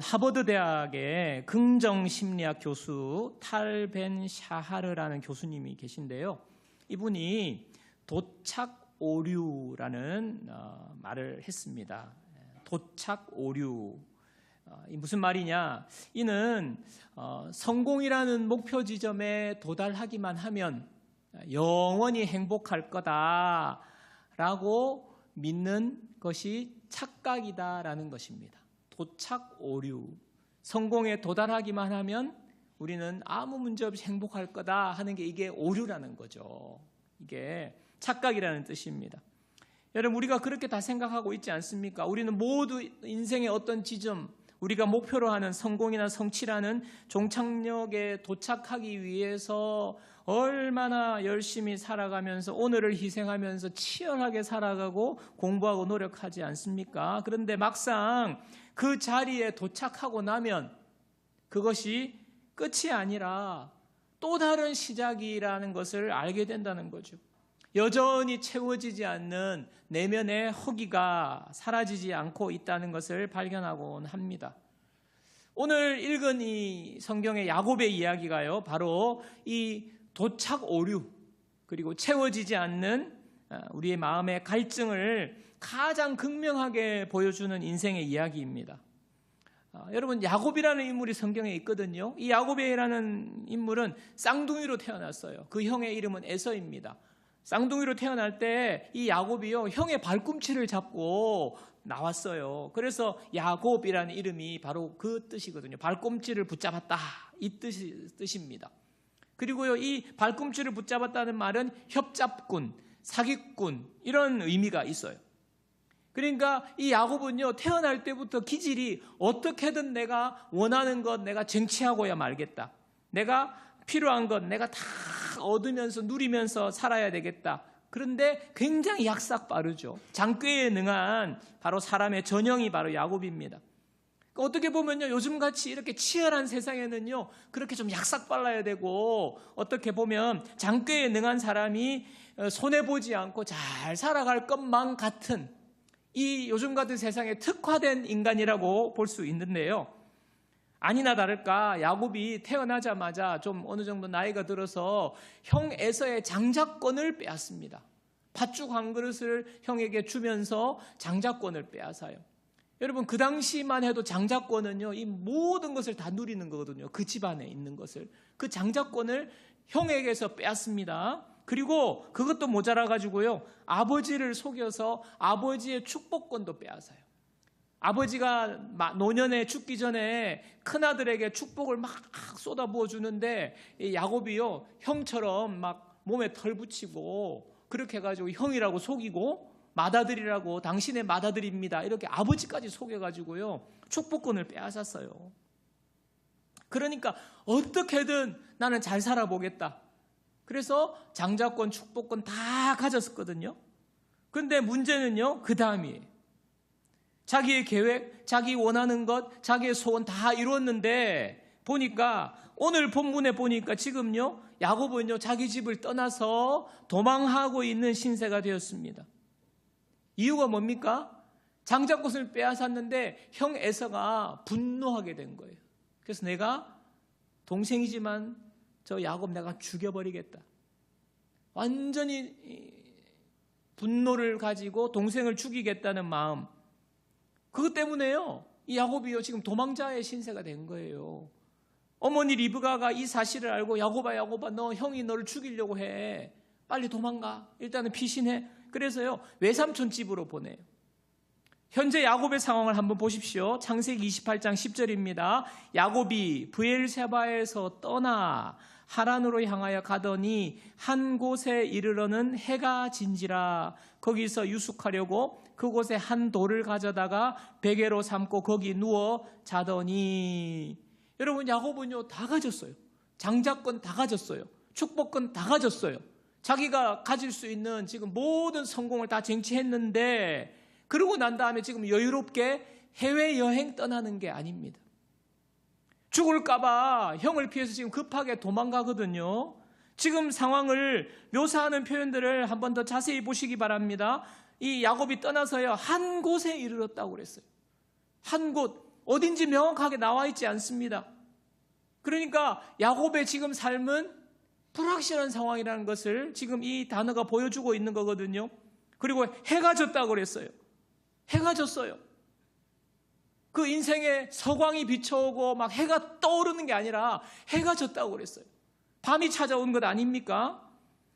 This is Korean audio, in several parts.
하버드 대학의 긍정심리학 교수 탈 벤 샤하르라는 교수님이 계신데요. 이분이 도착 오류라는 말을 했습니다. 도착 오류. 이 무슨 말이냐? 이는 성공이라는 목표 지점에 도달하기만 하면 영원히 행복할 거다라고 믿는 것이 착각이다라는 것입니다. 도착 오류. 성공에 도달하기만 하면 우리는 아무 문제 없이 행복할 거다 하는 게 이게 오류라는 거죠. 이게 착각이라는 뜻입니다. 여러분, 우리가 그렇게 다 생각하고 있지 않습니까? 우리는 모두 인생의 어떤 지점, 우리가 목표로 하는 성공이나 성취라는 종착역에 도착하기 위해서 얼마나 열심히 살아가면서 오늘을 희생하면서 치열하게 살아가고 공부하고 노력하지 않습니까? 그런데 막상 그 자리에 도착하고 나면 그것이 끝이 아니라 또 다른 시작이라는 것을 알게 된다는 거죠. 여전히 채워지지 않는 내면의 허기가 사라지지 않고 있다는 것을 발견하곤 합니다. 오늘 읽은 이 성경의 야곱의 이야기가요, 바로 이 도착 오류 그리고 채워지지 않는 우리의 마음의 갈증을 가장 극명하게 보여주는 인생의 이야기입니다. 여러분, 야곱이라는 인물이 성경에 있거든요. 이 야곱이라는 인물은 쌍둥이로 태어났어요. 그 형의 이름은 에서입니다. 쌍둥이로 태어날 때 이 야곱이요, 형의 발꿈치를 잡고 나왔어요. 그래서 야곱이라는 이름이 바로 그 뜻이거든요. 발꿈치를 붙잡았다, 이 뜻입니다. 그리고요, 이 발꿈치를 붙잡았다는 말은 협잡꾼, 사기꾼 이런 의미가 있어요. 그러니까 이 야곱은요, 태어날 때부터 기질이 어떻게든 내가 원하는 것 내가 쟁취하고야 말겠다. 내가 필요한 것 내가 다 얻으면서 누리면서 살아야 되겠다. 그런데 굉장히 약삭 빠르죠. 장꾀에 능한 바로 사람의 전형이 바로 야곱입니다. 그러니까 어떻게 보면요, 요즘같이 이렇게 치열한 세상에는요, 그렇게 좀 약삭 빨라야 되고, 어떻게 보면 장꾀에 능한 사람이 손해보지 않고 잘 살아갈 것만 같은 이 요즘 같은 세상에 특화된 인간이라고 볼 수 있는데요. 아니나 다를까 야곱이 태어나자마자 좀 어느 정도 나이가 들어서 형 에서의 장자권을 빼앗습니다. 팥죽 한 그릇을 형에게 주면서 장자권을 빼앗아요. 여러분, 그 당시만 해도 장자권은요, 이 모든 것을 다 누리는 거거든요. 그 집안에 있는 것을. 그 장자권을 형에게서 빼앗습니다. 그리고 그것도 모자라가지고요, 아버지를 속여서 아버지의 축복권도 빼앗아요. 아버지가 노년에 죽기 전에 큰아들에게 축복을 막 쏟아부어 주는데 야곱이요, 형처럼 막 몸에 털 붙이고 그렇게 해가지고 형이라고 속이고 맏아들이라고 당신의 맏아들입니다 이렇게 아버지까지 속여가지고요 축복권을 빼앗았어요. 그러니까 어떻게든 나는 잘 살아보겠다. 그래서 장자권, 축복권 다 가졌었거든요. 그런데 문제는요, 그 다음이에요. 자기의 계획, 자기 원하는 것, 자기의 소원 다 이루었는데 보니까 오늘 본문에 보니까 지금요, 야곱은요, 자기 집을 떠나서 도망하고 있는 신세가 되었습니다. 이유가 뭡니까? 장자권을 빼앗았는데 형 에서가 분노하게 된 거예요. 그래서 내가 동생이지만 저 야곱 내가 죽여버리겠다. 완전히 분노를 가지고 동생을 죽이겠다는 마음. 그것 때문에요, 이 야곱이요, 지금 도망자의 신세가 된 거예요. 어머니 리브가가 이 사실을 알고 야곱아 너 형이 너를 죽이려고 해. 빨리 도망가. 일단은 피신해. 그래서요, 외삼촌 집으로 보내요. 현재 야곱의 상황을 한번 보십시오. 창세기 28장 10절입니다. 야곱이 브엘세바에서 떠나 하란으로 향하여 가더니 한 곳에 이르러는 해가 진지라. 거기서 유숙하려고 그곳에 한 돌을 가져다가 베개로 삼고 거기 누워 자더니. 여러분, 야곱은요 다 가졌어요. 장자권 다 가졌어요. 축복권 다 가졌어요. 자기가 가질 수 있는 지금 모든 성공을 다 쟁취했는데, 그러고 난 다음에 지금 여유롭게 해외여행 떠나는 게 아닙니다. 죽을까봐 형을 피해서 지금 급하게 도망가거든요. 지금 상황을 묘사하는 표현들을 한 번 더 자세히 보시기 바랍니다. 이 야곱이 떠나서요 한 곳에 이르렀다고 그랬어요. 한 곳. 어딘지 명확하게 나와 있지 않습니다. 그러니까 야곱의 지금 삶은 불확실한 상황이라는 것을 지금 이 단어가 보여주고 있는 거거든요. 그리고 해가 졌다고 그랬어요. 해가 졌어요. 그 인생에 서광이 비춰오고 막 해가 떠오르는 게 아니라 해가 졌다고 그랬어요. 밤이 찾아온 것 아닙니까?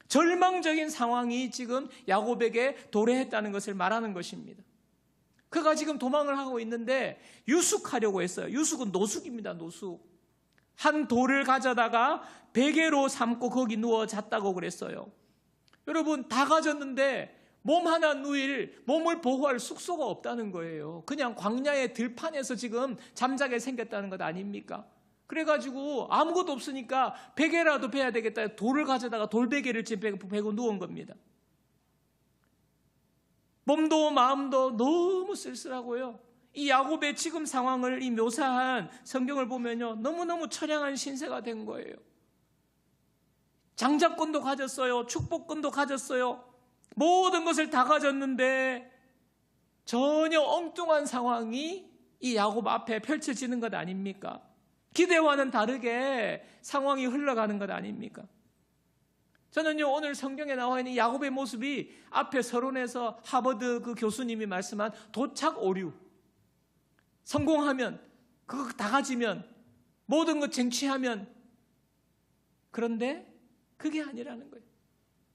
절망적인 상황이 지금 야곱에게 도래했다는 것을 말하는 것입니다. 그가 지금 도망을 하고 있는데 유숙하려고 했어요. 유숙은 노숙입니다. 노숙. 한 돌을 가져다가 베개로 삼고 거기 누워 잤다고 그랬어요. 여러분, 다 가졌는데 몸 하나 누일, 몸을 보호할 숙소가 없다는 거예요. 그냥 광야의 들판에서 지금 잠자게 생겼다는 것 아닙니까? 그래가지고 아무것도 없으니까 베개라도 베야 되겠다. 돌을 가져다가 돌베개를 베고 누운 겁니다. 몸도 마음도 너무 쓸쓸하고요. 이 야곱의 지금 상황을 이 묘사한 성경을 보면요, 너무너무 처량한 신세가 된 거예요. 장자권도 가졌어요. 축복권도 가졌어요. 모든 것을 다 가졌는데 전혀 엉뚱한 상황이 이 야곱 앞에 펼쳐지는 것 아닙니까? 기대와는 다르게 상황이 흘러가는 것 아닙니까? 저는요, 오늘 성경에 나와 있는 야곱의 모습이 앞에 서론에서 하버드 그 교수님이 말씀한 도착 오류, 성공하면, 그거 다 가지면, 모든 것 쟁취하면, 그런데 그게 아니라는 거예요.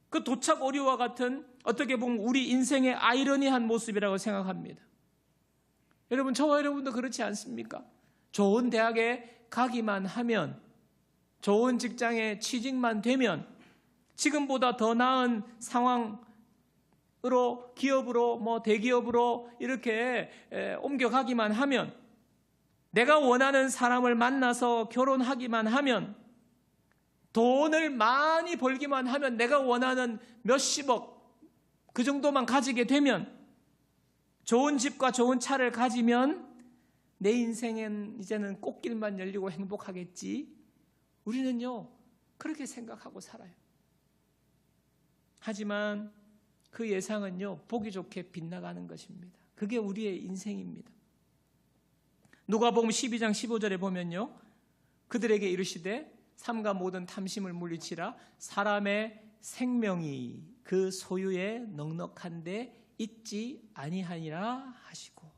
그 도착 오류와 같은 어떻게 보면 우리 인생의 아이러니한 모습이라고 생각합니다. 여러분, 저와 여러분도 그렇지 않습니까? 좋은 대학에 가기만 하면, 좋은 직장에 취직만 되면, 지금보다 더 나은 상황으로 기업으로 대기업으로 이렇게 옮겨가기만 하면, 내가 원하는 사람을 만나서 결혼하기만 하면, 돈을 많이 벌기만 하면, 내가 원하는 몇십억 그 정도만 가지게 되면, 좋은 집과 좋은 차를 가지면 내 인생은 이제는 꽃길만 열리고 행복하겠지. 우리는요, 그렇게 생각하고 살아요. 하지만 그 예상은요, 보기 좋게 빗나가는 것입니다. 그게 우리의 인생입니다. 누가복음 12장 15절에 보면요, 그들에게 이르시되 삼가 모든 탐심을 물리치라. 사람의 생명이 그 소유에 넉넉한데 있지 아니하니라 하시고.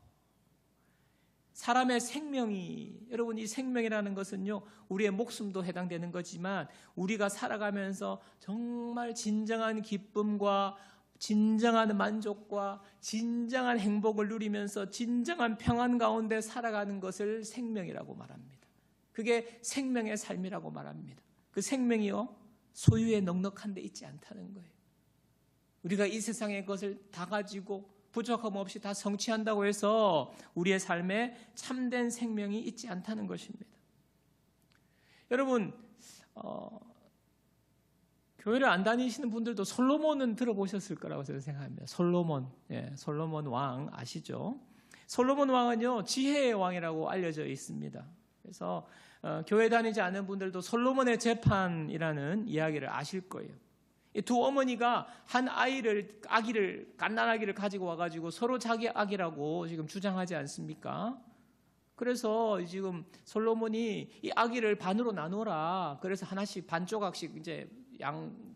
사람의 생명이, 여러분, 이 생명이라는 것은요, 우리의 목숨도 해당되는 거지만 우리가 살아가면서 정말 진정한 기쁨과 진정한 만족과 진정한 행복을 누리면서 진정한 평안 가운데 살아가는 것을 생명이라고 말합니다. 그게 생명의 삶이라고 말합니다. 그 생명이요, 소유에 넉넉한 데 있지 않다는 거예요. 우리가 이 세상의 것을 다 가지고 부족함 없이 다 성취한다고 해서 우리의 삶에 참된 생명이 있지 않다는 것입니다. 여러분, 교회를 안 다니시는 분들도 솔로몬은 들어보셨을 거라고 저는 생각합니다. 솔로몬, 솔로몬 왕 아시죠? 솔로몬 왕은요, 지혜의 왕이라고 알려져 있습니다. 그래서 교회 다니지 않는 분들도 솔로몬의 재판이라는 이야기를 아실 거예요. 이 두 어머니가 한 아기를 갓난아기를 가지고 와가지고 서로 자기 아기라고 지금 주장하지 않습니까? 그래서 지금 솔로몬이 이 아기를 반으로 나누라. 그래서 하나씩 반 조각씩 이제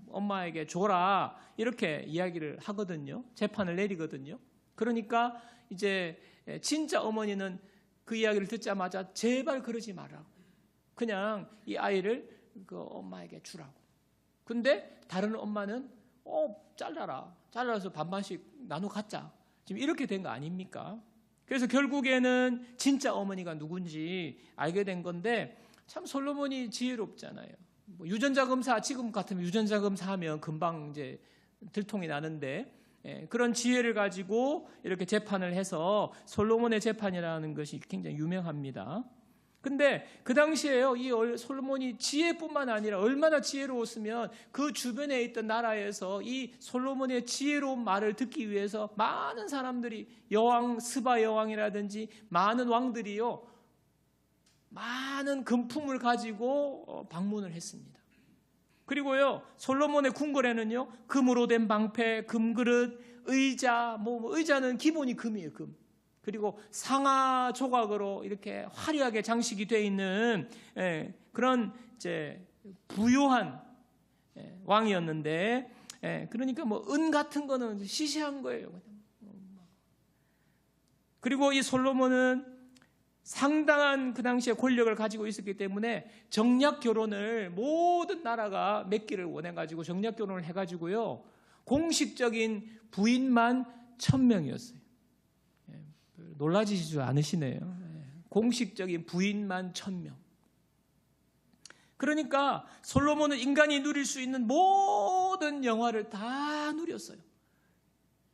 엄마에게 줘라. 이렇게 이야기를 하거든요. 재판을 내리거든요. 그러니까 이제 진짜 어머니는 그 이야기를 듣자마자 제발 그러지 마라. 그냥 이 아이를 그 엄마에게 주라고. 근데 다른 엄마는 잘라서 반반씩 나눠 갖자. 지금 이렇게 된 거 아닙니까? 그래서 결국에는 진짜 어머니가 누군지 알게 된 건데, 참 솔로몬이 지혜롭잖아요. 유전자 검사, 지금 같으면 유전자 검사하면 금방 이제 들통이 나는데, 그런 지혜를 가지고 이렇게 재판을 해서 솔로몬의 재판이라는 것이 굉장히 유명합니다. 근데 그 당시에요, 이 솔로몬이 지혜뿐만 아니라 얼마나 지혜로웠으면 그 주변에 있던 나라에서 이 솔로몬의 지혜로운 말을 듣기 위해서 많은 사람들이 스바 여왕이라든지 많은 왕들이요, 많은 금품을 가지고 방문을 했습니다. 그리고요, 솔로몬의 궁궐에는요, 금으로 된 방패, 금그릇, 의자, 의자는 기본이 금이에요, 금. 그리고 상아 조각으로 이렇게 화려하게 장식이 되어 있는 그런 이제 부유한 왕이었는데, 그러니까 뭐 은 같은 거는 시시한 거예요. 그리고 이 솔로몬은 상당한 그 당시에 권력을 가지고 있었기 때문에 정략 결혼을 모든 나라가 맺기를 원해가지고 정략 결혼을 해가지고요, 공식적인 부인만 1000명이었어요. 놀라지지 않으시네요. 공식적인 부인만 1000명. 그러니까 솔로몬은 인간이 누릴 수 있는 모든 영화를 다 누렸어요.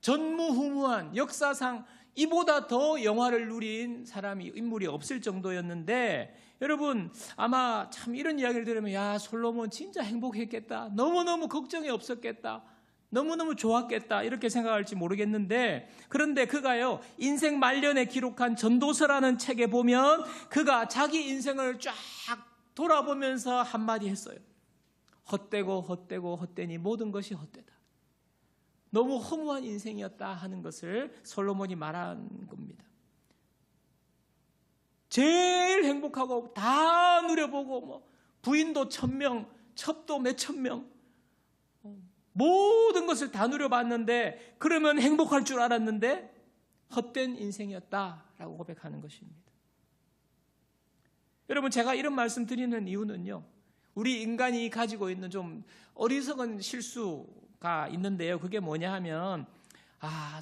전무후무한 역사상 이보다 더 영화를 누린 사람이, 인물이 없을 정도였는데, 여러분 아마 참 이런 이야기를 들으면 야, 솔로몬 진짜 행복했겠다, 너무너무 걱정이 없었겠다, 너무너무 좋았겠다 이렇게 생각할지 모르겠는데, 그런데 그가요, 인생 말년에 기록한 전도서라는 책에 보면 그가 자기 인생을 쫙 돌아보면서 한마디 했어요. 헛되고 헛되고 헛되니 모든 것이 헛되다. 너무 허무한 인생이었다 하는 것을 솔로몬이 말한 겁니다. 제일 행복하고 다 누려보고 뭐 부인도 1000명, 첩도 몇천 명, 모든 것을 다 누려봤는데 그러면 행복할 줄 알았는데 헛된 인생이었다라고 고백하는 것입니다. 여러분, 제가 이런 말씀 드리는 이유는요, 우리 인간이 가지고 있는 좀 어리석은 실수가 있는데요, 그게 뭐냐 하면,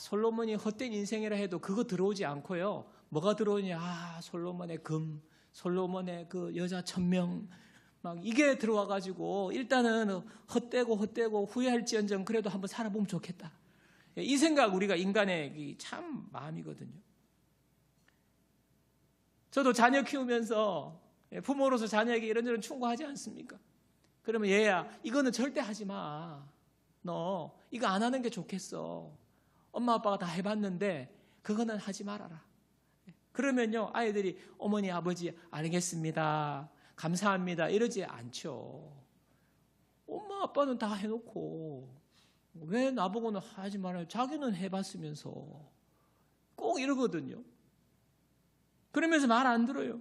솔로몬이 헛된 인생이라 해도 그거 들어오지 않고요, 뭐가 들어오냐, 솔로몬의 금, 솔로몬의 그 여자 1000명, 막 이게 들어와가지고 일단은 헛되고 후회할지언정 그래도 한번 살아보면 좋겠다, 이 생각 우리가 인간의 참 마음이거든요. 저도 자녀 키우면서 부모로서 자녀에게 이런저런 충고하지 않습니까? 그러면 얘야, 이거는 절대 하지 마. 너 이거 안 하는 게 좋겠어. 엄마 아빠가 다 해봤는데 그거는 하지 말아라. 그러면요, 아이들이 어머니 아버지 알겠습니다, 감사합니다 이러지 않죠. 엄마 아빠는 다 해놓고 왜 나보고는 하지 말아요? 자기는 해봤으면서 꼭 이러거든요. 그러면서 말 안 들어요.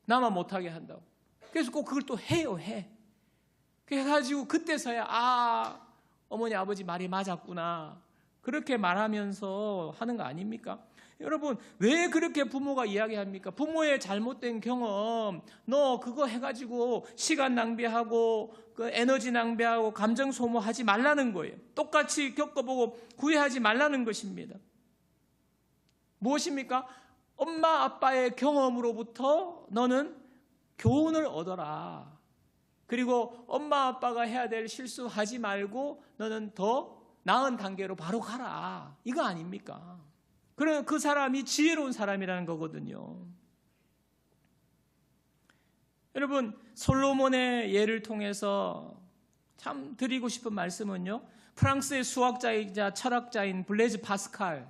나만 못하게 한다고. 그래서 꼭 그걸 또 해요. 그래가지고 그때서야 어머니 아버지 말이 맞았구나, 그렇게 말하면서 하는 거 아닙니까? 여러분, 왜 그렇게 부모가 이야기합니까? 부모의 잘못된 경험, 너 그거 해가지고 시간 낭비하고 그 에너지 낭비하고 감정 소모하지 말라는 거예요. 똑같이 겪어보고 후회하지 말라는 것입니다. 무엇입니까? 엄마 아빠의 경험으로부터 너는 교훈을 얻어라. 그리고 엄마 아빠가 해야 될 실수하지 말고 너는 더 나은 단계로 바로 가라, 이거 아닙니까? 그러면 그 사람이 지혜로운 사람이라는 거거든요. 여러분, 솔로몬의 예를 통해서 참 드리고 싶은 말씀은요, 프랑스의 수학자이자 철학자인 블레즈 파스칼,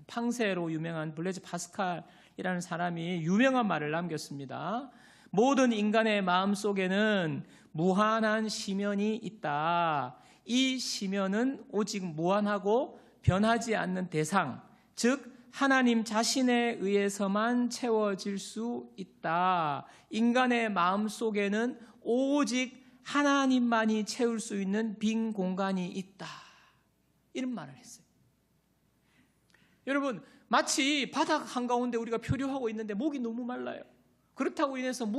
팡세로 유명한 블레즈 파스칼이라는 사람이 유명한 말을 남겼습니다. 모든 인간의 마음속에는 무한한 심연이 있다. 이 심연은 오직 무한하고 변하지 않는 대상, 즉 하나님 자신에 의해서만 채워질 수 있다. 인간의 마음속에는 오직 하나님만이 채울 수 있는 빈 공간이 있다. 이런 말을 했어요. 여러분, 마치 바닥 한가운데 우리가 표류하고 있는데 목이 너무 말라요. 그렇다고 인해서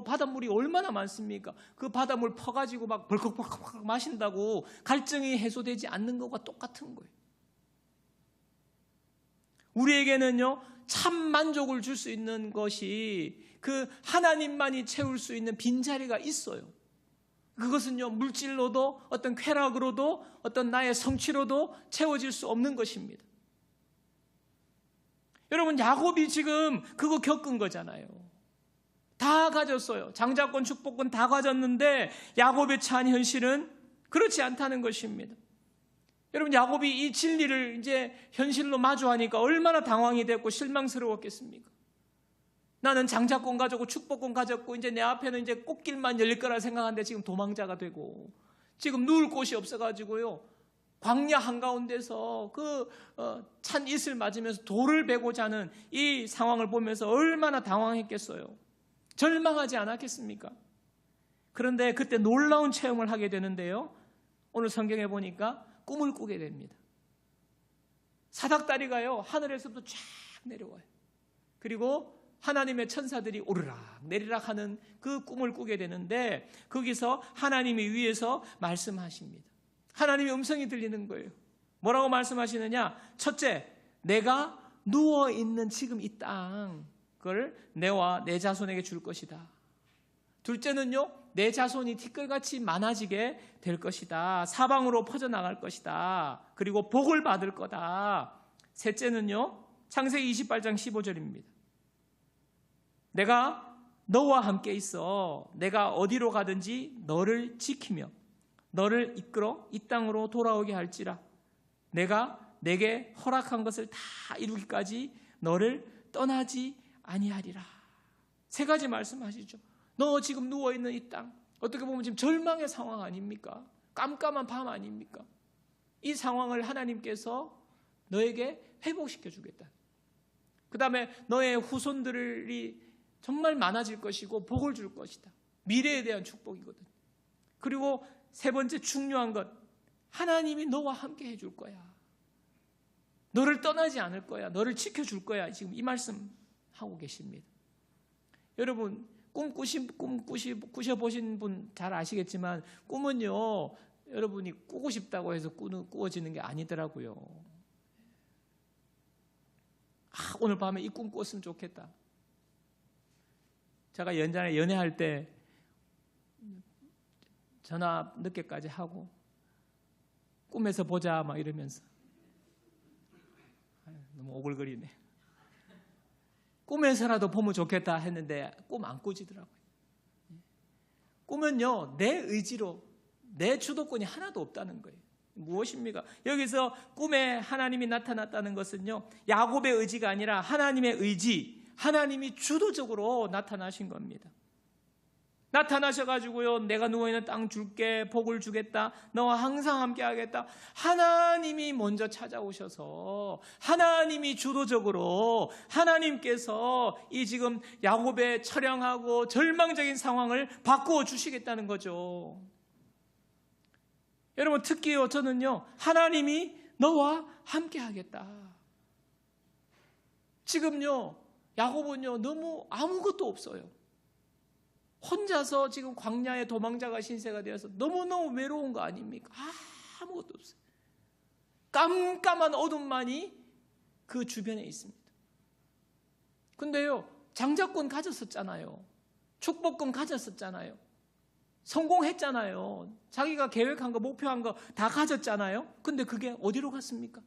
바닷물이 얼마나 많습니까? 그 바닷물 퍼가지고 막 벌컥벌컥 마신다고 갈증이 해소되지 않는 것과 똑같은 거예요. 우리에게는요, 참 만족을 줄 수 있는 것이 그 하나님만이 채울 수 있는 빈자리가 있어요. 그것은요, 물질로도 어떤 쾌락으로도 어떤 나의 성취로도 채워질 수 없는 것입니다. 여러분, 야곱이 지금 그거 겪은 거잖아요. 다 가졌어요. 장자권, 축복권 다 가졌는데 야곱의 처한 현실은 그렇지 않다는 것입니다. 여러분, 야곱이 이 진리를 이제 현실로 마주하니까 얼마나 당황이 됐고 실망스러웠겠습니까? 나는 장자권 가졌고 축복권 가졌고 이제 내 앞에는 이제 꽃길만 열릴 거라 생각하는데 지금 도망자가 되고 지금 누울 곳이 없어가지고요, 광야 한가운데서 찬 이슬 맞으면서 돌을 베고자 하는 이 상황을 보면서 얼마나 당황했겠어요. 절망하지 않았겠습니까? 그런데 그때 놀라운 체험을 하게 되는데요, 오늘 성경에 보니까 꿈을 꾸게 됩니다. 사닥다리가요 하늘에서부터 쫙 내려와요. 그리고 하나님의 천사들이 오르락 내리락 하는 그 꿈을 꾸게 되는데, 거기서 하나님이 위에서 말씀하십니다. 하나님의 음성이 들리는 거예요. 뭐라고 말씀하시느냐? 첫째, 내가 누워있는 지금 이 땅을 내와 내 자손에게 줄 것이다. 둘째는요, 내 자손이 티끌같이 많아지게 될 것이다. 사방으로 퍼져나갈 것이다. 그리고 복을 받을 거다. 셋째는요, 창세기 28장 15절입니다. 내가 너와 함께 있어 내가 어디로 가든지 너를 지키며 너를 이끌어 이 땅으로 돌아오게 할지라. 내가 내게 허락한 것을 다 이루기까지 너를 떠나지 아니하리라. 세 가지 말씀하시죠. 너 지금 누워있는 이 땅, 어떻게 보면 지금 절망의 상황 아닙니까? 깜깜한 밤 아닙니까? 이 상황을 하나님께서 너에게 회복시켜 주겠다. 그 다음에 너의 후손들이 정말 많아질 것이고 복을 줄 것이다. 미래에 대한 축복이거든. 그리고 세 번째 중요한 것, 하나님이 너와 함께 해줄 거야. 너를 떠나지 않을 거야. 너를 지켜줄 거야. 지금 이 말씀 하고 계십니다. 여러분, 꿈 꾸셔보신 분 잘 아시겠지만, 꿈은요, 여러분이 꾸고 싶다고 해서 꾸어지는 게 아니더라고요. 오늘 밤에 이 꿈 꿨으면 좋겠다. 제가 연전에 연애할 때 전화 늦게까지 하고 꿈에서 보자 막 이러면서, 너무 오글거리네. 꿈에서라도 보면 좋겠다 했는데 꿈 안 꾸지더라고요. 꿈은요, 내 의지로, 내 주도권이 하나도 없다는 거예요. 무엇입니까? 여기서 꿈에 하나님이 나타났다는 것은요, 야곱의 의지가 아니라 하나님의 의지, 하나님이 주도적으로 나타나신 겁니다. 나타나셔가지고요, 내가 누워있는 땅 줄게, 복을 주겠다, 너와 항상 함께 하겠다. 하나님이 먼저 찾아오셔서 하나님이 주도적으로, 하나님께서 이 지금 야곱의 처량하고 절망적인 상황을 바꾸어 주시겠다는 거죠. 여러분, 특히요, 저는요, 하나님이 너와 함께 하겠다. 지금요, 야곱은요, 너무 아무것도 없어요. 혼자서 지금 광야의 도망자가 신세가 되어서 너무너무 외로운 거 아닙니까? 아무것도 없어요. 깜깜한 어둠만이 그 주변에 있습니다. 근데요, 장자권 가졌었잖아요. 축복권 가졌었잖아요. 성공했잖아요. 자기가 계획한 거, 목표한 거 다 가졌잖아요. 근데 그게 어디로 갔습니까?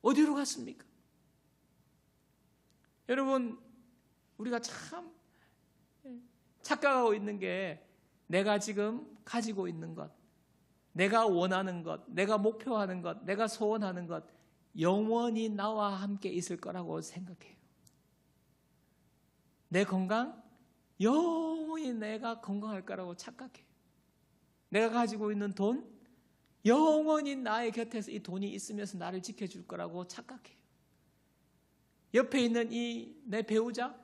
어디로 갔습니까? 여러분, 우리가 참 착각하고 있는 게, 내가 지금 가지고 있는 것, 내가 원하는 것, 내가 목표하는 것, 내가 소원하는 것, 영원히 나와 함께 있을 거라고 생각해요. 내 건강, 영원히 내가 건강할 거라고 착각해요. 내가 가지고 있는 돈, 영원히 나의 곁에서 이 돈이 있으면서 나를 지켜줄 거라고 착각해요. 옆에 있는 이 내 배우자,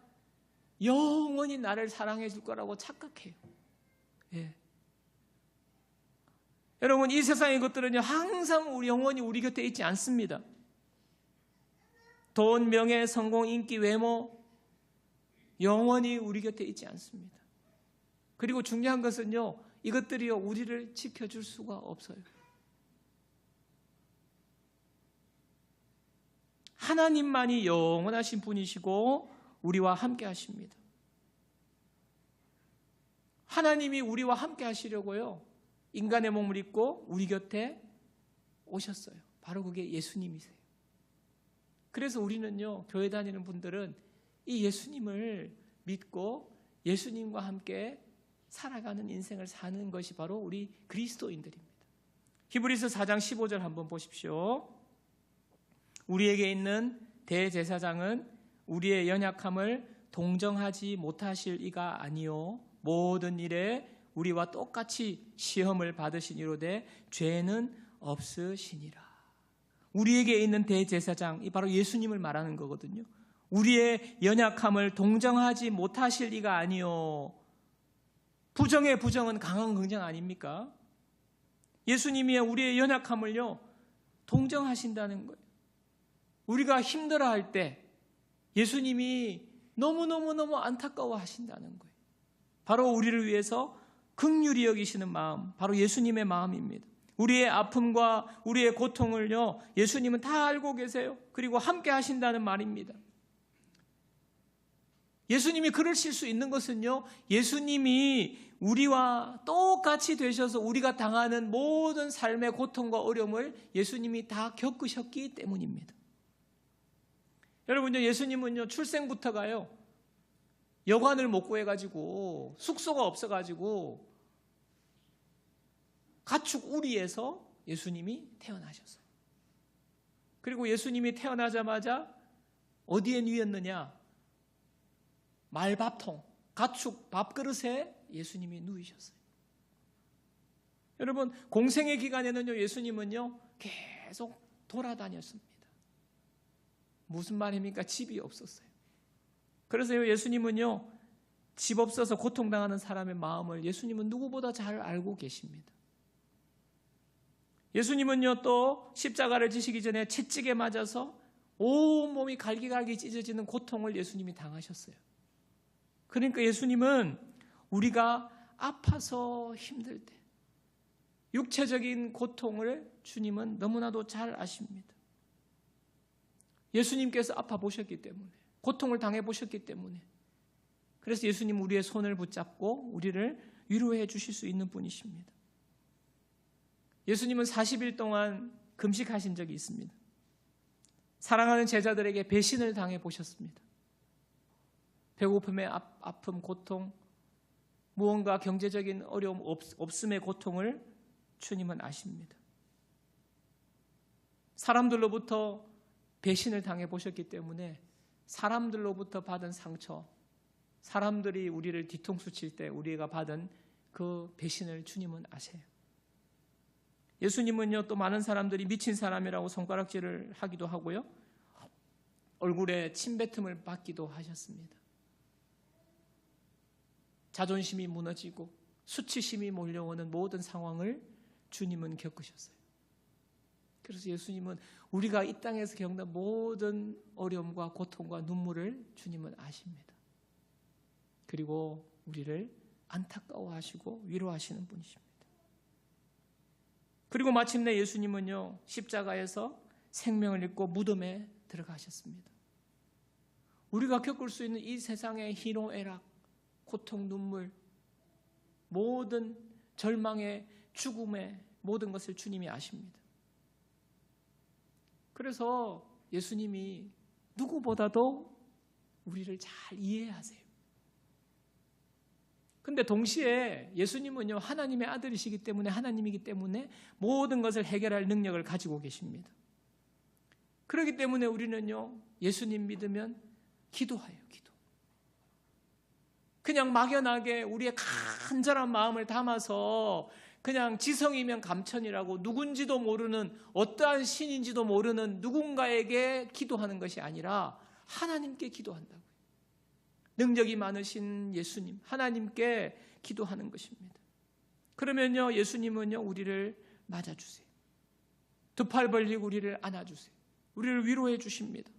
영원히 나를 사랑해 줄 거라고 착각해요. 예. 여러분, 이 세상의 것들은요, 항상 영원히 우리 곁에 있지 않습니다. 돈, 명예, 성공, 인기, 외모, 영원히 우리 곁에 있지 않습니다. 그리고 중요한 것은요, 이것들이요, 우리를 지켜줄 수가 없어요. 하나님만이 영원하신 분이시고 우리와 함께 하십니다. 하나님이 우리와 함께 하시려고요, 인간의 몸을 입고 우리 곁에 오셨어요. 바로 그게 예수님이세요. 그래서 우리는요, 교회 다니는 분들은 이 예수님을 믿고 예수님과 함께 살아가는 인생을 사는 것이 바로 우리 그리스도인들입니다. 히브리서 4장 15절 한번 보십시오. 우리에게 있는 대제사장은 우리의 연약함을 동정하지 못하실 이가 아니요 모든 일에 우리와 똑같이 시험을 받으신 이로되 죄는 없으시니라. 우리에게 있는 대제사장, 이 바로 예수님을 말하는 거거든요. 우리의 연약함을 동정하지 못하실 리가 아니요. 부정의 부정은 강한 긍정 아닙니까? 예수님이 우리의 연약함을요, 동정하신다는 거예요. 우리가 힘들어할 때 예수님이 너무너무너무 안타까워 하신다는 거예요. 바로 우리를 위해서 긍휼히 여기시는 마음, 바로 예수님의 마음입니다. 우리의 아픔과 우리의 고통을요, 예수님은 다 알고 계세요. 그리고 함께 하신다는 말입니다. 예수님이 그러실 수 있는 것은요, 예수님이 우리와 똑같이 되셔서 우리가 당하는 모든 삶의 고통과 어려움을 예수님이 다 겪으셨기 때문입니다. 여러분요, 예수님은요, 출생부터가요, 여관을 못 구해가지고 숙소가 없어가지고 가축 우리에서 예수님이 태어나셨어요. 그리고 예수님이 태어나자마자 어디에 누웠느냐? 말밥통, 가축 밥그릇에 예수님이 누이셨어요. 여러분, 공생의 기간에는요, 예수님은요, 계속 돌아다녔습니다. 무슨 말입니까? 집이 없었어요. 그래서 예수님은요, 집 없어서 고통당하는 사람의 마음을 예수님은 누구보다 잘 알고 계십니다. 예수님은요, 또 십자가를 지시기 전에 채찍에 맞아서 온몸이 갈기갈기 찢어지는 고통을 예수님이 당하셨어요. 그러니까 예수님은 우리가 아파서 힘들 때 육체적인 고통을 주님은 너무나도 잘 아십니다. 예수님께서 아파 보셨기 때문에, 고통을 당해 보셨기 때문에, 그래서 예수님 우리의 손을 붙잡고 우리를 위로해 주실 수 있는 분이십니다. 예수님은 40일 동안 금식하신 적이 있습니다. 사랑하는 제자들에게 배신을 당해 보셨습니다. 배고픔의 아픔, 고통, 무언가 경제적인 어려움, 없음의 고통을 주님은 아십니다. 사람들로부터 배신을 당해 보셨기 때문에 사람들로부터 받은 상처, 사람들이 우리를 뒤통수 칠 때 우리가 받은 그 배신을 주님은 아세요. 예수님은요, 또 많은 사람들이 미친 사람이라고 손가락질을 하기도 하고요, 얼굴에 침뱉음을 받기도 하셨습니다. 자존심이 무너지고 수치심이 몰려오는 모든 상황을 주님은 겪으셨어요. 그래서 예수님은 우리가 이 땅에서 겪는 모든 어려움과 고통과 눈물을 주님은 아십니다. 그리고 우리를 안타까워하시고 위로하시는 분이십니다. 그리고 마침내 예수님은요, 십자가에서 생명을 잃고 무덤에 들어가셨습니다. 우리가 겪을 수 있는 이 세상의 희노애락, 고통, 눈물, 모든 절망의, 죽음의 모든 것을 주님이 아십니다. 그래서 예수님이 누구보다도 우리를 잘 이해하세요. 근데 동시에 예수님은요, 하나님의 아들이시기 때문에, 하나님이기 때문에 모든 것을 해결할 능력을 가지고 계십니다. 그렇기 때문에 우리는요, 예수님 믿으면 기도해요, 기도. 그냥 막연하게 우리의 간절한 마음을 담아서 그냥 지성이면 감천이라고 누군지도 모르는, 어떠한 신인지도 모르는 누군가에게 기도하는 것이 아니라 하나님께 기도한다고요. 능력이 많으신 예수님, 하나님께 기도하는 것입니다. 그러면요, 예수님은요, 우리를 맞아주세요. 두 팔 벌리고 우리를 안아주세요. 우리를 위로해 주십니다.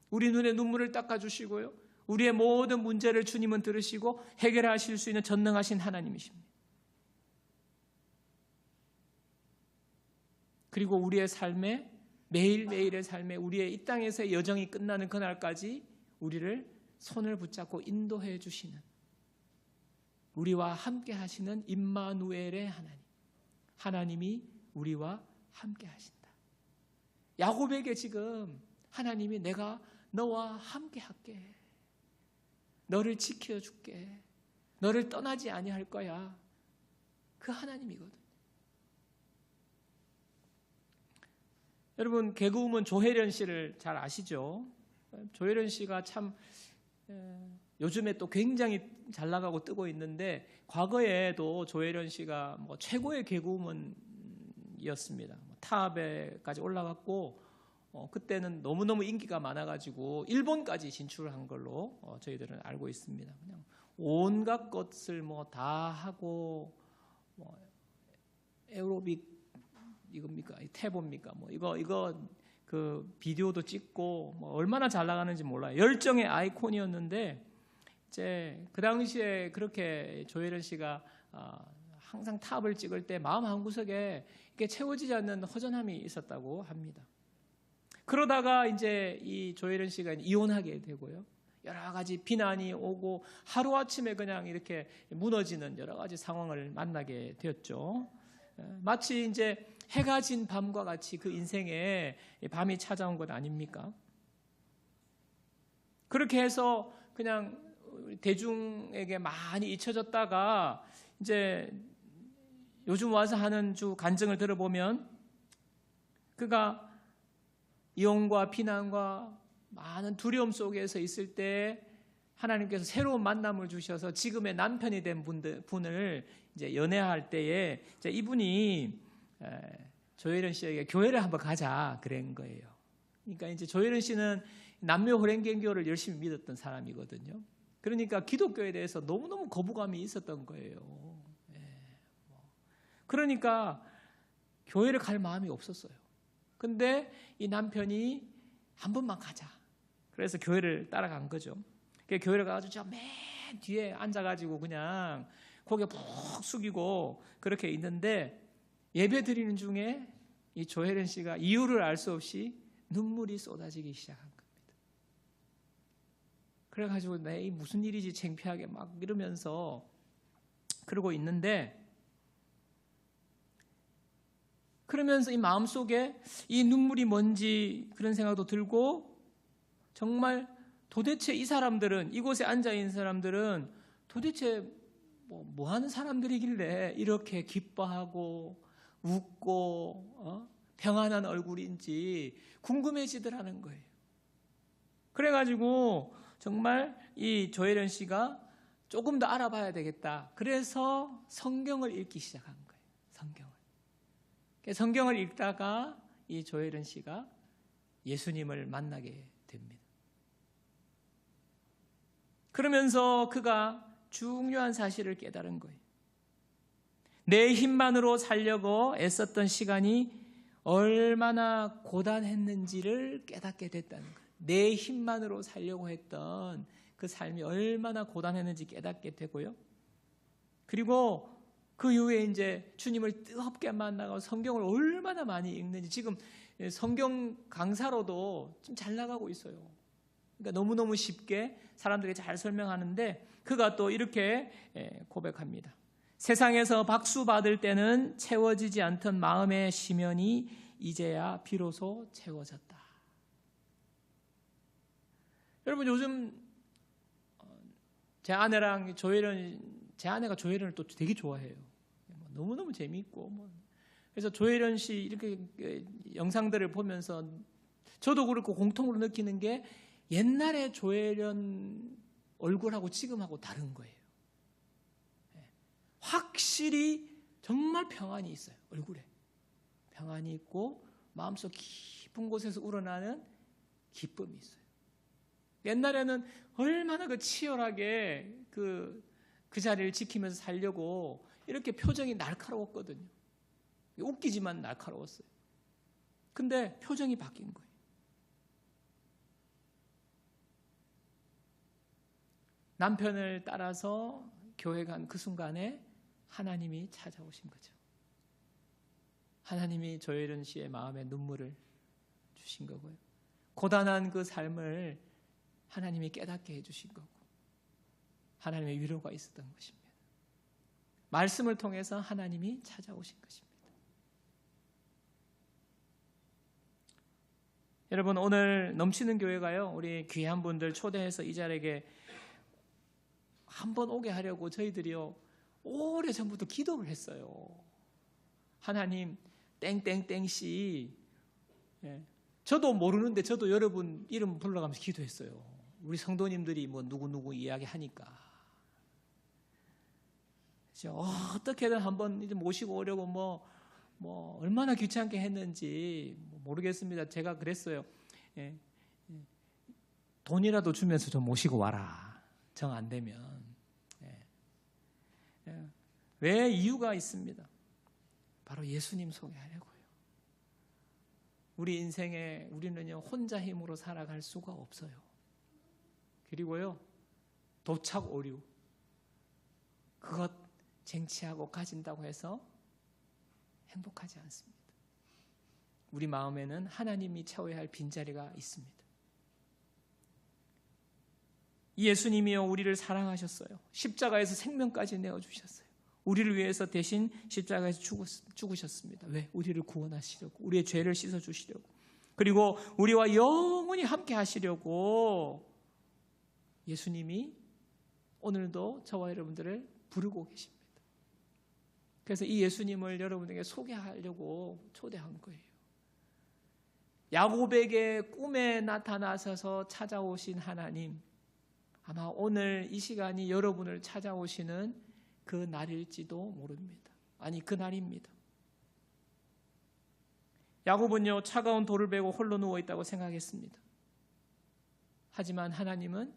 우리 눈에 눈물을 닦아주시고요, 우리의 모든 문제를 주님은 들으시고 해결하실 수 있는 전능하신 하나님이십니다. 그리고 우리의 삶에, 매일매일의 삶에, 우리의 이 땅에서의 여정이 끝나는 그날까지 우리를 손을 붙잡고 인도해 주시는, 우리와 함께 하시는 임마누엘의 하나님, 하나님이 우리와 함께 하신다. 야곱에게 지금 하나님이 내가 너와 함께 할게, 너를 지켜줄게, 너를 떠나지 아니할 거야, 그 하나님이거든. 여러분, 개그우먼 조혜련 씨를 잘 아시죠? 조혜련 씨가 참 요즘에 또 굉장히 잘 나가고 뜨고 있는데, 과거에도 조혜련 씨가 최고의 개그우먼이었습니다. 탑에까지 올라갔고 그때는 너무너무 인기가 많아가지고 일본까지 진출한 걸로 저희들은 알고 있습니다. 그냥 온갖 것을 뭐 다 하고 뭐 에어로빅 이겁니까? 태보입니까? 뭐 이거 그 비디오도 찍고 뭐 얼마나 잘 나가는지 몰라요. 열정의 아이콘이었는데 이제 그 당시에 그렇게 조혜련 씨가 항상 탑을 찍을 때 마음 한구석에 이게 채워지지 않는 허전함이 있었다고 합니다. 그러다가 이제 이 조혜련 씨가 이혼하게 되고요. 여러 가지 비난이 오고 하루아침에 그냥 이렇게 무너지는 여러 가지 상황을 만나게 되었죠. 마치 이제 해가 진 밤과 같이 그 인생에 밤이 찾아온 것 아닙니까? 그렇게 해서 그냥 대중에게 많이 잊혀졌다가 이제 요즘 와서 하는 주 간증을 들어보면 그가 이혼과 비난과 많은 두려움 속에서 있을 때 하나님께서 새로운 만남을 주셔서 지금의 남편이 된 분을 이제 연애할 때에 이제 이분이 조혜련 씨에게 교회를 한번 가자 그런 거예요. 그러니까 이제 조혜련 씨는 남녀 호랭개교를 열심히 믿었던 사람이거든요. 그러니까 기독교에 대해서 너무너무 거부감이 있었던 거예요. 그러니까 교회를 갈 마음이 없었어요. 근데 이 남편이 한 번만 가자. 그래서 교회를 따라간 거죠. 교회를 가가지고 저 맨 뒤에 앉아가지고 그냥 고개 푹 숙이고 그렇게 있는데 예배 드리는 중에 이 조혜련 씨가 이유를 알 수 없이 눈물이 쏟아지기 시작한 겁니다. 그래가지고 내 무슨 일이지 창피하게 막 이러면서 그러고 있는데 그러면서 이 마음속에 이 눈물이 뭔지 그런 생각도 들고 정말 도대체 이 사람들은 이곳에 앉아있는 사람들은 도대체 뭐 하는 사람들이길래 이렇게 기뻐하고 웃고 평안한 얼굴인지 궁금해지더라는 거예요. 그래가지고 정말 이 조혜련 씨가 조금 더 알아봐야 되겠다. 그래서 성경을 읽기 시작한 거예요. 성경을 읽다가 이 조혜련 씨가 예수님을 만나게 됩니다. 그러면서 그가 중요한 사실을 깨달은 거예요. 내 힘만으로 살려고 애썼던 시간이 얼마나 고단했는지를 깨닫게 됐다는 거예요. 내 힘만으로 살려고 했던 그 삶이 얼마나 고단했는지 깨닫게 되고요. 그리고 그 이후에 이제 주님을 뜨겁게 만나고 성경을 얼마나 많이 읽는지 지금 성경 강사로도 좀 잘 나가고 있어요. 그러니까 너무너무 쉽게 사람들에게 잘 설명하는데 그가 또 이렇게 고백합니다. 세상에서 박수 받을 때는 채워지지 않던 마음의 심연이 이제야 비로소 채워졌다. 여러분 요즘 제 아내가 조혜련을 또 되게 좋아해요. 너무너무 재미있고 그래서 조혜련 씨 이렇게 영상들을 보면서 저도 그렇고 공통으로 느끼는 게 옛날에 조혜련 얼굴하고 지금하고 다른 거예요. 확실히 정말 평안이 있어요. 얼굴에 평안이 있고 마음속 깊은 곳에서 우러나는 기쁨이 있어요. 옛날에는 얼마나 치열하게 그 자리를 지키면서 살려고 이렇게 표정이 날카로웠거든요. 웃기지만 날카로웠어요. 근데 표정이 바뀐 거예요. 남편을 따라서 교회 간 그 순간에 하나님이 찾아오신 거죠. 하나님이 조혜련 씨의 마음에 눈물을 주신 거고요. 고단한 그 삶을 하나님이 깨닫게 해주신 거고 하나님의 위로가 있었던 것입니다. 말씀을 통해서 하나님이 찾아오신 것입니다. 여러분 오늘 넘치는 교회가요. 우리 귀한 분들 초대해서 이 자리에 한번 오게 하려고 저희들이요. 오래전부터 기도를 했어요. 하나님 땡땡땡씨 저도 모르는데 저도 여러분 이름 불러가면서 기도했어요. 우리 성도님들이 누구누구 이야기하니까 어떻게든 한번 이제 모시고 오려고 뭐 얼마나 귀찮게 했는지 모르겠습니다. 제가 그랬어요. 예, 돈이라도 주면서 좀 모시고 와라. 정 안 되면. 왜? 이유가 있습니다. 바로 예수님 소개하려고요. 우리 인생에 우리는요, 혼자 힘으로 살아갈 수가 없어요. 그리고요, 도착 오류, 그것 쟁취하고 가진다고 해서 행복하지 않습니다. 우리 마음에는 하나님이 채워야 할 빈자리가 있습니다. 이 예수님이요, 우리를 사랑하셨어요. 십자가에서 생명까지 내어주셨어요. 우리를 위해서 대신 십자가에서 죽으셨습니다. 왜? 우리를 구원하시려고, 우리의 죄를 씻어주시려고, 그리고 우리와 영원히 함께 하시려고 예수님이 오늘도 저와 여러분들을 부르고 계십니다. 그래서 이 예수님을 여러분에게 소개하려고 초대한 거예요. 야곱에게 꿈에 나타나셔서 찾아오신 하나님, 아마 오늘 이 시간이 여러분을 찾아오시는 그 날일지도 모릅니다. 아니, 그 날입니다. 야곱은요, 차가운 돌을 베고 홀로 누워있다고 생각했습니다. 하지만 하나님은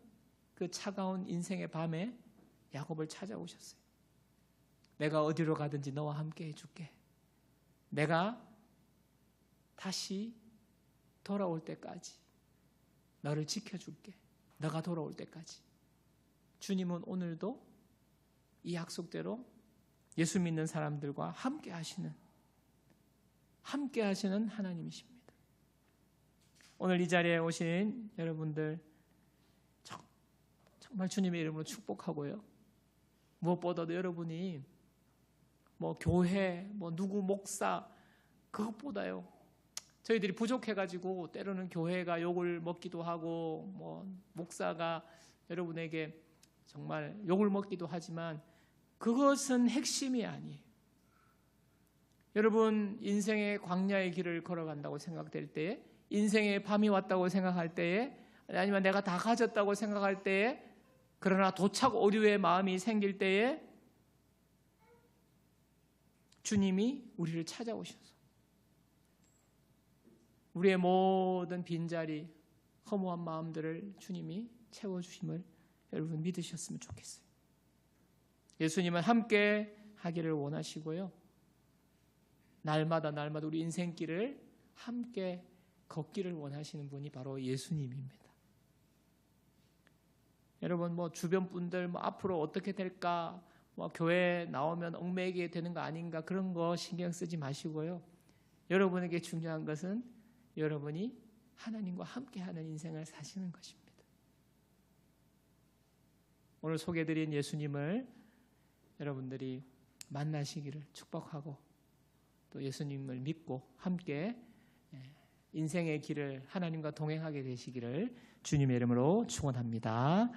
그 차가운 인생의 밤에 야곱을 찾아오셨어요. 내가 어디로 가든지 너와 함께 해줄게. 내가 다시 돌아올 때까지 너를 지켜줄게. 너가 돌아올 때까지. 주님은 오늘도 이 약속대로 예수 믿는 사람들과 함께 하시는 하나님이십니다. 오늘 이 자리에 오신 여러분들 정말 주님의 이름으로 축복하고요. 무엇보다도 여러분이 뭐 교회, 뭐 누구 목사, 그것보다요, 저희들이 부족해가지고 때로는 교회가 욕을 먹기도 하고 뭐 목사가 여러분에게 정말 욕을 먹기도 하지만 그것은 핵심이 아니에요. 여러분, 인생의 광야의 길을 걸어간다고 생각될 때에, 인생의 밤이 왔다고 생각할 때에, 아니면 내가 다 가졌다고 생각할 때에, 그러나 도착 오류의 마음이 생길 때에 주님이 우리를 찾아오셔서 우리의 모든 빈자리, 허무한 마음들을 주님이 채워주심을 여러분 믿으셨으면 좋겠어요. 예수님은 함께 하기를 원하시고요. 날마다 우리 인생길을 함께 걷기를 원하시는 분이 바로 예수님입니다. 여러분, 뭐 주변 분들 뭐 앞으로 어떻게 될까, 뭐 교회 나오면 얽매이게 되는 거 아닌가, 그런 거 신경 쓰지 마시고요. 여러분에게 중요한 것은 여러분이 하나님과 함께하는 인생을 사시는 것입니다. 오늘 소개해드린 예수님을 여러분들이 만나시기를 축복하고, 또 예수님을 믿고 함께 인생의 길을 하나님과 동행하게 되시기를 주님의 이름으로 축원합니다.